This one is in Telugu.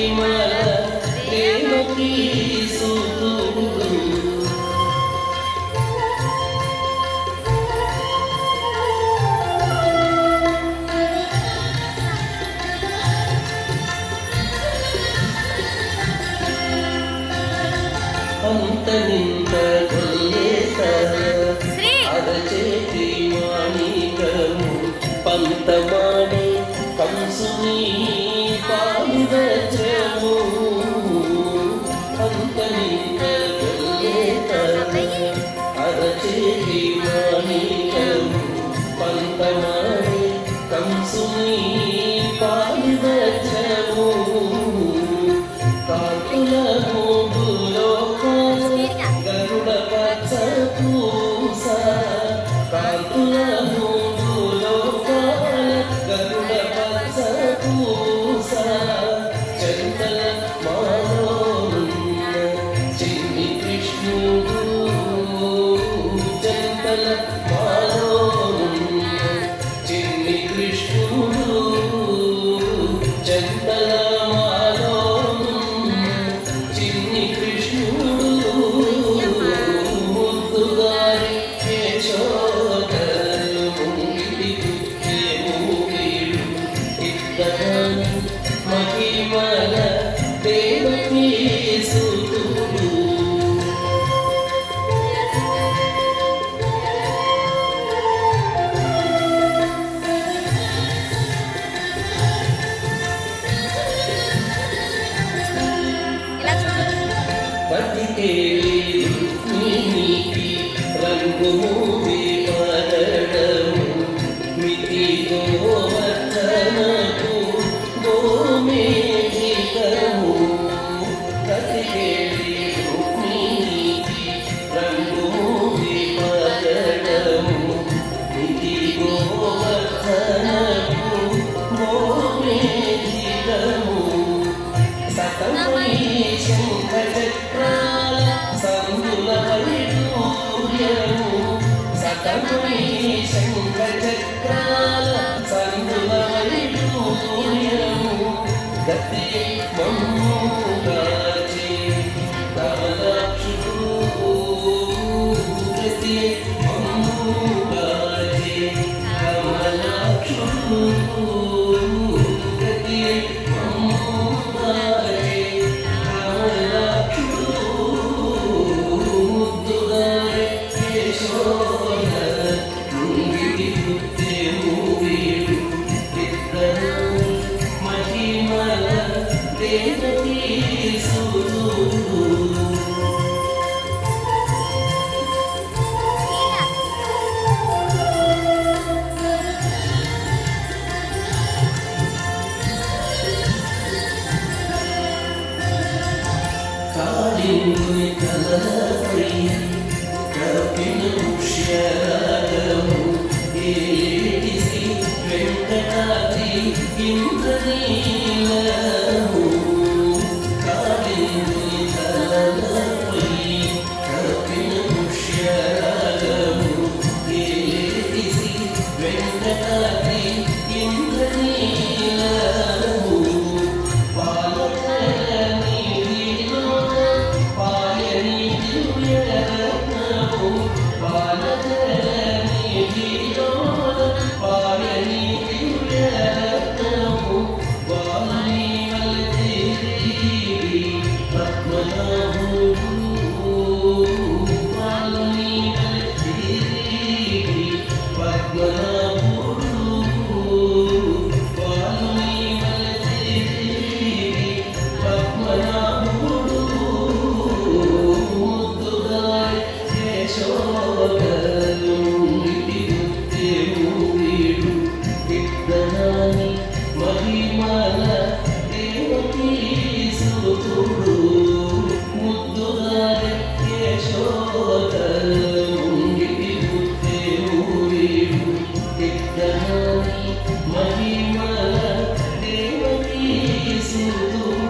మహిమల దేవకీ సుతుడు అంతనింత కొల్లేత అరచేతి మాణికము పంతమాడి కంసుని పాలివజ్రము అంతనింత కొల్లేత అరచేతి మాణికము పంతమాడి కంసుని పాలివజ్రము కాకుల మూడులో గరుడ పచ్చ పూస కాకుల మూడులో గరుడ పచ్చ పూస చందన మాలోన్న చిన్ని కృష్ణుడు చందన మాలోన్న చిన్ని కృష్ణుడు చందన మహిమల దేవకీ సుతుడు పతికేలి రుక్మిణికి రంగుము విపరడము మితి గోవర్ధనకు గోమేధికము పతికేలి రుక్మిణికి రంగుము విపరడము మితి గోవర్ధనకు గోమేధికము సతమై శంఖచక్రాల సందుల వైడూర్యము సతమై శంఖచక్రాల సందుల వైడూర్యము గతి మమ్ముగాచి కమలాక్షుడు గతి మమ్ముగాచి కమలాక్షుడు గతి మహిమల దేవకీ సుతుడు కాళింగుని కలపై కపిల పుష్యరాగము ఏడిసి వెంకటాద్రి ఇంద్రనీలము కాళింగుని కలపై కపిల పుష్యరాగము ఏడిసి వెంకటాద్రి ఇంద్రనీలము మహిమల దేవకీ సుతుడు ముద్దుగారి యశోద ముంగిటి పుట్టేరు మహిమల దేవకీ సుతుడు